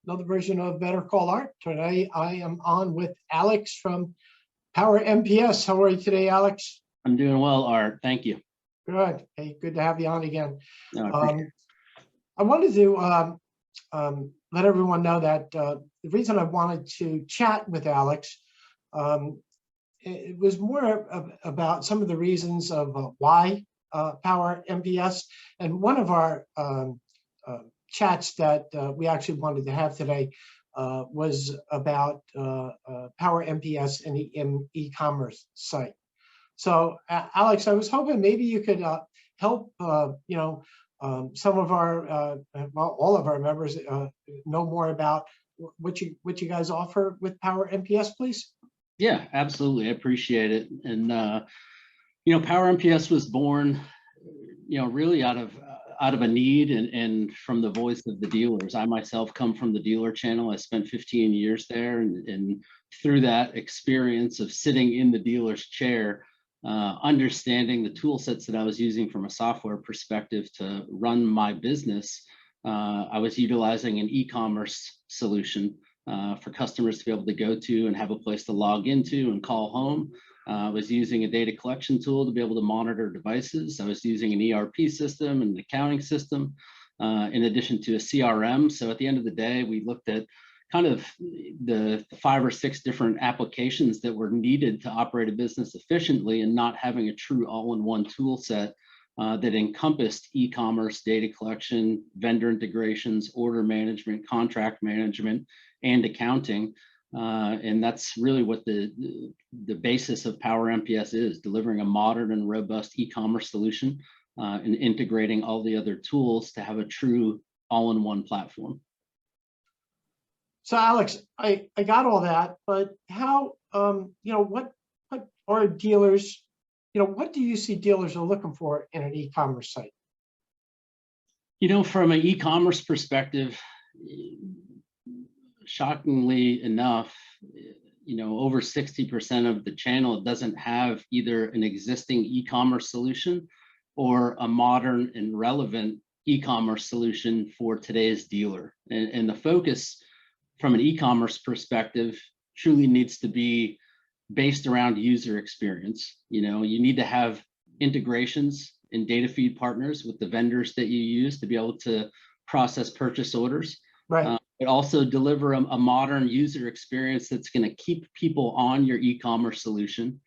another version of Better Call Art. Today I am on with Alex from Power MPS. How are you today, Alex? I'm doing well, Art. Thank you. Good. Hey, good to have you on again. No, I appreciate it. I wanted to let everyone know that the reason I wanted to chat with Alex, it was more about some of the reasons of why Power MPS. And one of our chats that we actually wanted to have today was about Power MPS and the e-commerce site. So, Alex, I was hoping maybe you could help, some of our, well, all of our members know more about what you guys offer with Power MPS, please. Yeah, absolutely. I appreciate it. And Power MPS was born, really out of a need and from the voice of the dealers. I myself come from the dealer channel. I spent 15 years there, and through that experience of sitting in the dealer's chair, understanding the tool sets that I was using from a software perspective to run my business, I was utilizing an e-commerce solution for customers to be able to go to and have a place to log into and call home. I was using a data collection tool to be able to monitor devices. I was using an ERP system and an accounting system, in addition to a CRM. So at the end of the day, we looked at kind of the 5 or 6 different applications that were needed to operate a business efficiently, and not having a true all-in-one tool set that encompassed e-commerce, data collection, vendor integrations, order management, contract management, and accounting. And that's really what the basis of Power MPS is: delivering a modern and robust e-commerce solution and integrating all the other tools to have a true all-in-one platform. So, Alex, I got all that, but how, what are dealers, what do you see dealers are looking for in an e-commerce site? From an e-commerce perspective, shockingly enough, over 60% of the channel doesn't have either an existing e-commerce solution or a modern and relevant e-commerce solution for today's dealer. And the focus from an e-commerce perspective truly needs to be based around user experience. You need to have integrations and data feed partners with the vendors that you use to be able to process purchase orders. Right. But also deliver a modern user experience that's going to keep people on your e-commerce solution,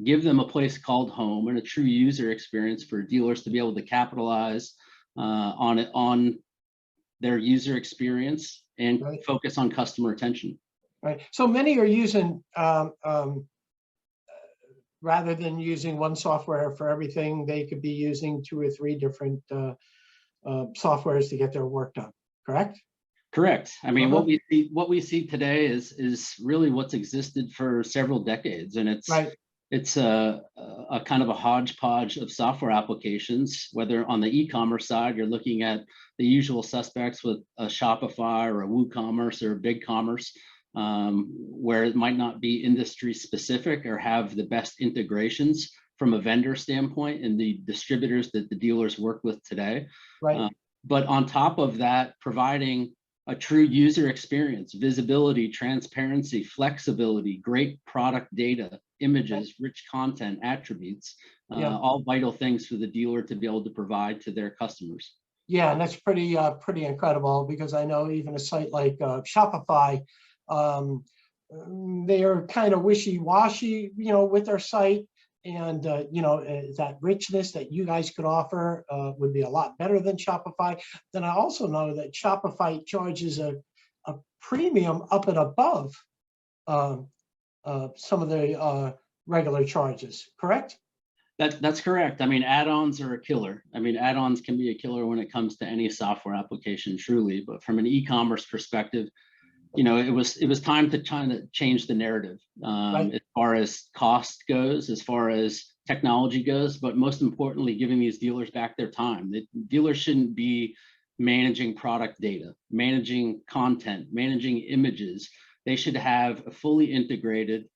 give them a place called home, and a true user experience for dealers to be able to capitalize on their user experience and right. Focus on customer retention. Right. So many are using, rather than using one software for everything, they could be using 2 or 3 different softwares to get their work done. Correct? Correct. I mean, what we see today is really what's existed for several decades, and it's a kind of a hodgepodge of software applications. Whether on the e-commerce side, you're looking at the usual suspects with a Shopify or a WooCommerce or a BigCommerce, where it might not be industry specific or have the best integrations from a vendor standpoint and the distributors that the dealers work with today. Right. But on top of that, providing a true user experience, visibility, transparency, flexibility, great product data, images, rich content, attributes, all vital things for the dealer to be able to provide to their customers. Yeah, and that's pretty incredible, because I know even a site like Shopify, they are kind of wishy-washy, with their site. And, that richness that you guys could offer would be a lot better than Shopify. Then I also know that Shopify charges a premium up and above some of the regular charges, correct? That's correct. I mean, add-ons are a killer. I mean, add-ons can be a killer when it comes to any software application, truly. But from an e-commerce perspective, it was time to try to change the narrative, Right. as far as cost goes, as far as technology goes, but most importantly, giving these dealers back their time. The dealers shouldn't be managing product data, managing content, managing images. They should have a fully integrated,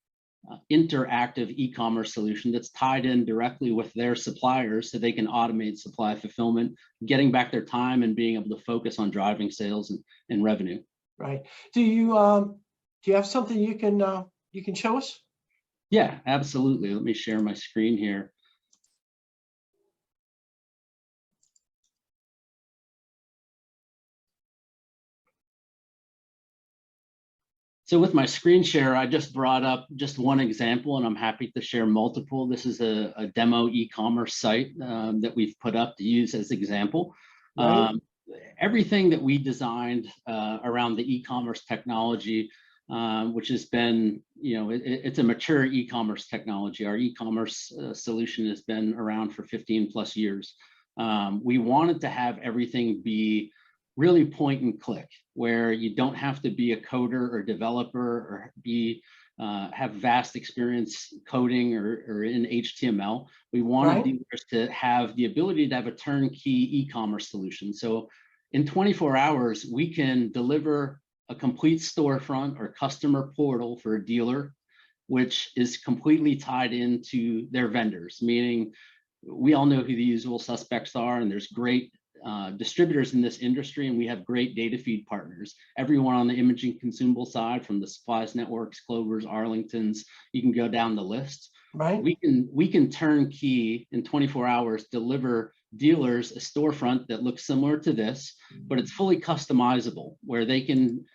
interactive e-commerce solution that's tied in directly with their suppliers, so they can automate supply fulfillment, getting back their time and being able to focus on driving sales and revenue. Right. Do you have something you can show us? Yeah, absolutely. Let me share my screen here. So with my screen share, I just brought up just one example, and I'm happy to share multiple. This is a demo e-commerce site that we've put up to use as example. Right. Everything that we designed around the e-commerce technology, which has been, it's a mature e-commerce technology. Our e-commerce solution has been around for 15 plus years. We wanted to have everything be really point and click, where you don't have to be a coder or developer or have vast experience coding or in HTML. We wanted Right. dealers to have the ability to have a turnkey e-commerce solution. So in 24 hours, we can deliver a complete storefront or customer portal for a dealer, which is completely tied into their vendors, meaning we all know who the usual suspects are, and there's great distributors in this industry, and we have great data feed partners. Everyone on the imaging consumable side, from the Supplies Networks, Clovers, Arlingtons, you can go down the list. Right. We can turnkey in 24 hours, deliver dealers a storefront that looks similar to this, but it's fully customizable, where they can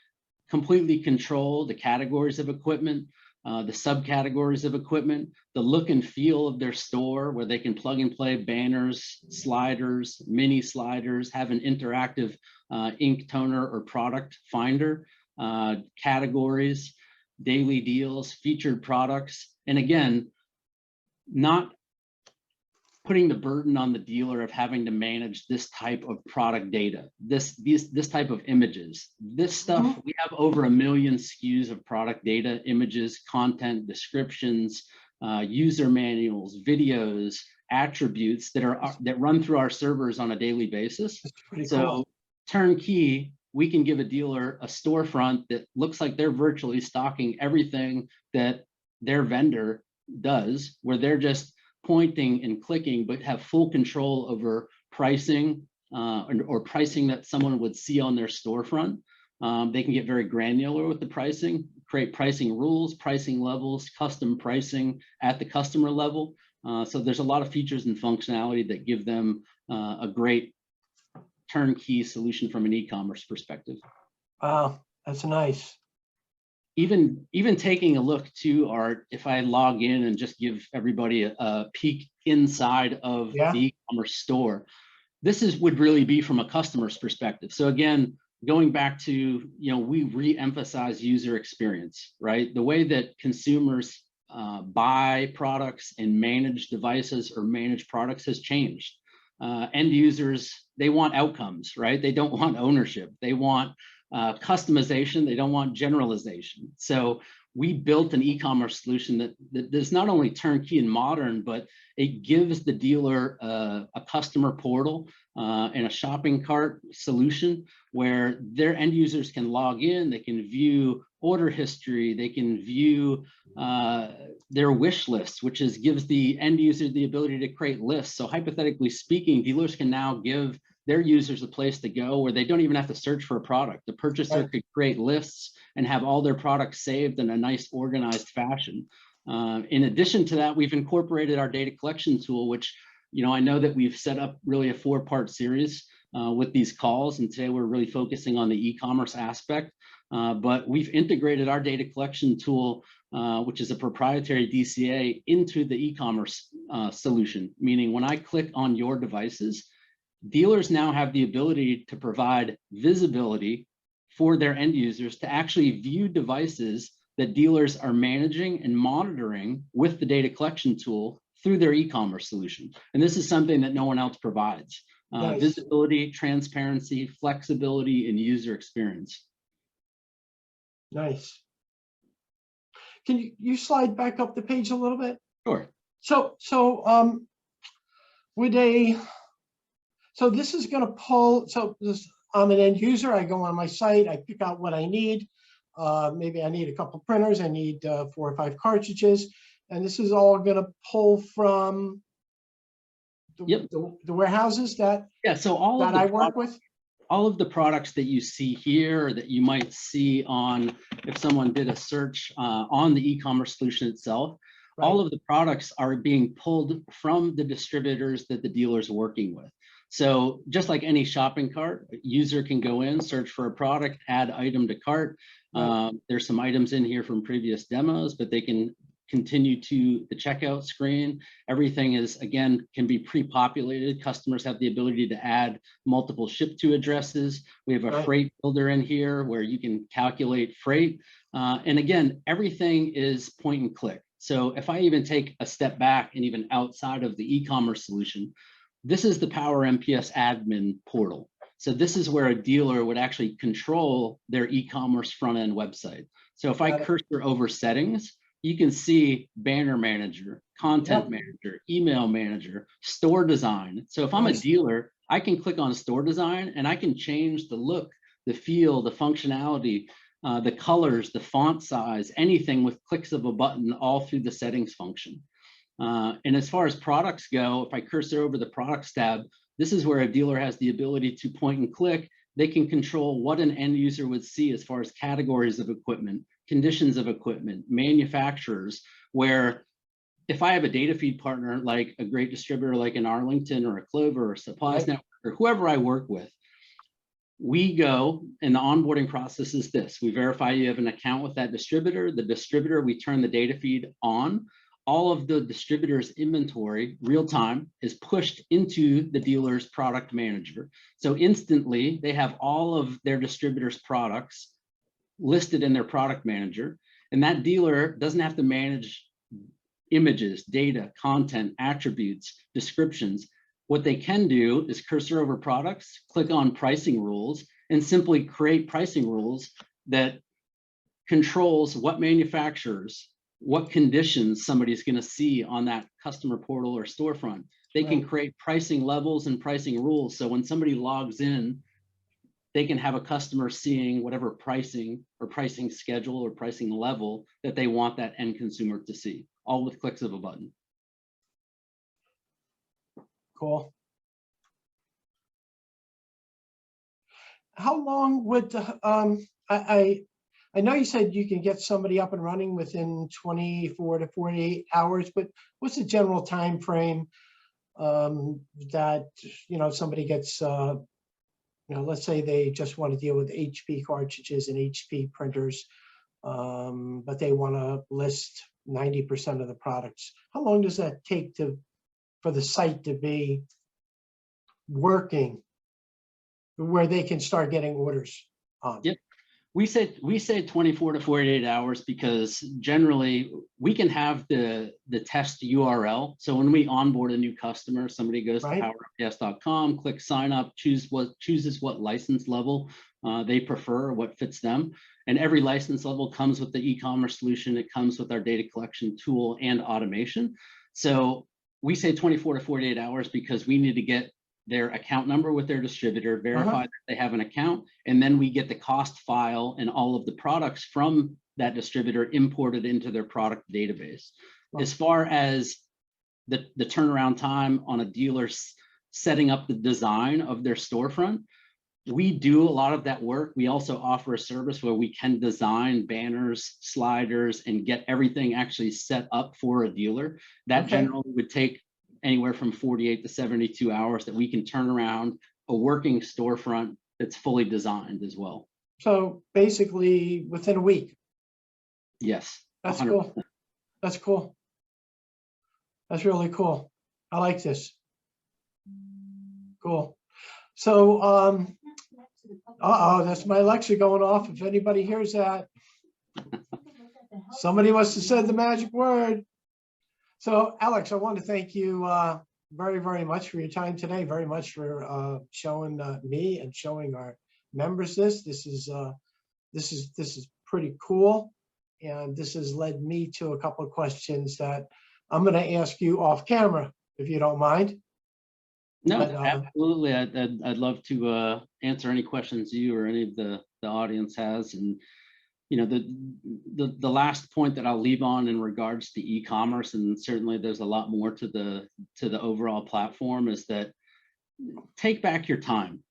completely control the categories of equipment, the subcategories of equipment, the look and feel of their store, where they can plug and play banners, sliders, mini sliders, have an interactive ink toner or product finder, categories, daily deals, featured products. And again, not putting the burden on the dealer of having to manage this type of product data, this type of images, this stuff. We have over 1 million SKUs of product data, images, content, descriptions, user manuals, videos, attributes that run through our servers on a daily basis. So cool. Turnkey, we can give a dealer a storefront that looks like they're virtually stocking everything that their vendor does, where they're just pointing and clicking, but have full control over pricing or pricing that someone would see on their storefront. They can get very granular with the pricing, create pricing rules, pricing levels, custom pricing at the customer level. So there's a lot of features and functionality that give them a great turnkey solution from an e-commerce perspective. Wow, that's nice. Even taking a look to if I log in and just give everybody a peek inside of the e-commerce store, this would really be from a customer's perspective. So again, going back to, we re-emphasize user experience, right? The way that consumers buy products and manage devices or manage products has changed. End users, they want outcomes, right? They don't want ownership. They want customization. They don't want generalization. So we built an e-commerce solution that is not only turnkey and modern, but it gives the dealer a customer portal and a shopping cart solution where their end users can log in, they can view order history, they can view their wish lists, which gives the end user the ability to create lists. So hypothetically speaking, dealers can now give their users a place to go where they don't even have to search for a product. The purchaser could create lists and have all their products saved in a nice organized fashion. In addition to that, we've incorporated our data collection tool, which, I know that we've set up really a 4-part series with these calls. And today we're really focusing on the e-commerce aspect. But we've integrated our data collection tool, which is a proprietary DCA, into the e-commerce solution, meaning when I click on your devices, dealers now have the ability to provide visibility for their end users to actually view devices that dealers are managing and monitoring with the data collection tool through their e-commerce solution. And this is something that no one else provides. Nice. Visibility, transparency, flexibility, and user experience. Nice. Can you slide back up the page a little bit? Sure. So this is going to pull. So I'm an end user. I go on my site. I pick out what I need. Maybe I need a couple printers. I need 4 or 5 cartridges, and this is all going to pull from the warehouses that so all that I work with. all of the products that you see here, or that you might see on, if someone did a search on the e-commerce solution itself, Right. all of the products are being pulled from the distributors that the dealer's working with. So just like any shopping cart, a user can go in, search for a product, add item to cart. Right. There's some items in here from previous demos, but they can continue to the checkout screen. Everything is, again, can be pre-populated. Customers have the ability to add multiple ship to addresses. We have a Right. freight builder in here where you can calculate freight. And again, everything is point and click. So if I even take a step back and even outside of the e-commerce solution, this is the Power MPS admin portal. So this is where a dealer would actually control their e-commerce front end website. So if I cursor over settings, you can see banner manager, content manager, email manager, store design. So if I'm a dealer, I can click on store design and I can change the look, the feel, the functionality, the colors, the font size, anything with clicks of a button all through the settings function. And as far as products go, if I cursor over the products tab, this is where a dealer has the ability to point and click. They can control what an end user would see as far as categories of equipment, conditions of equipment, manufacturers, where if I have a data feed partner, like a great distributor, like an Arlington or a Clover or Supplies Network, or whoever I work with, we go, and the onboarding process is this. We verify you have an account with that distributor. The distributor, we turn the data feed on. All of the distributor's inventory, real time, is pushed into the dealer's product manager. So instantly, they have all of their distributor's products listed in their product manager. And that dealer doesn't have to manage images, data, content, attributes, descriptions. What they can do is cursor over products, click on pricing rules, and simply create pricing rules that controls what manufacturers, what conditions somebody's going to see on that customer portal or storefront. They can create pricing levels and pricing rules. So when somebody logs in, they can have a customer seeing whatever pricing or pricing schedule or pricing level that they want that end consumer to see, all with clicks of a button. Cool. How long would I know you said you can get somebody up and running within 24 to 48 hours, but what's the general time frame that somebody gets let's say they just want to deal with HP cartridges and HP printers, but they want to list 90% of the products. How long does that take for the site to be working where they can start getting orders on? Yep. We say 24 to 48 hours because generally we can have the test URL. So when we onboard a new customer, somebody goes to powermps.com, clicks sign up, chooses what license level they prefer, what fits them. And every license level comes with the e-commerce solution. It comes with our data collection tool and automation. So we say 24 to 48 hours because we need to get their account number with their distributor, verify that they have an account, and then we get the cost file and all of the products from that distributor imported into their product database. As far as the turnaround time on a dealer setting up the design of their storefront, we do a lot of that work. We also offer a service where we can design banners, sliders, and get everything actually set up for a dealer. That generally would take anywhere from 48 to 72 hours that we can turn around a working storefront that's fully designed as well. So basically within a week. Yes. That's 100%. cool. That's cool. That's really cool. I like this. Cool. So, that's my Alexa going off. If anybody hears that, somebody must have said the magic word. So, Alex, I want to thank you very, very much for your time today. Very much for showing me and showing our members this. This is pretty cool, and this has led me to a couple of questions that I'm going to ask you off camera, if you don't mind. No, absolutely. I'd love to answer any questions you or any of the audience has. And the last point that I'll leave on in regards to e-commerce, and certainly there's a lot more to the overall platform, is that take back your time.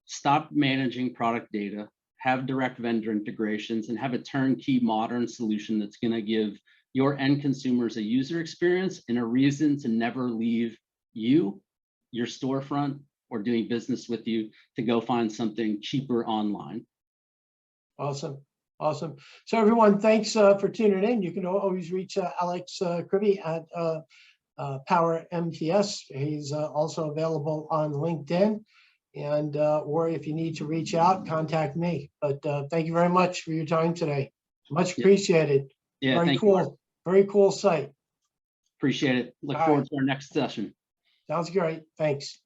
stop managing product data, have direct vendor integrations, and have a turnkey modern solution that's going to give your end consumers a user experience and a reason to never leave you, your storefront, or doing business with you to go find something cheaper online. Awesome. Awesome. So everyone, thanks for tuning in. You can always reach Alex Kribbe at Power MPS. He's also available on LinkedIn, and or if you need to reach out, contact me. But thank you very much for your time today. Much appreciated. Yeah, very thank cool. You. Very cool site. Appreciate it. Look forward to our next session. Sounds great. Thanks.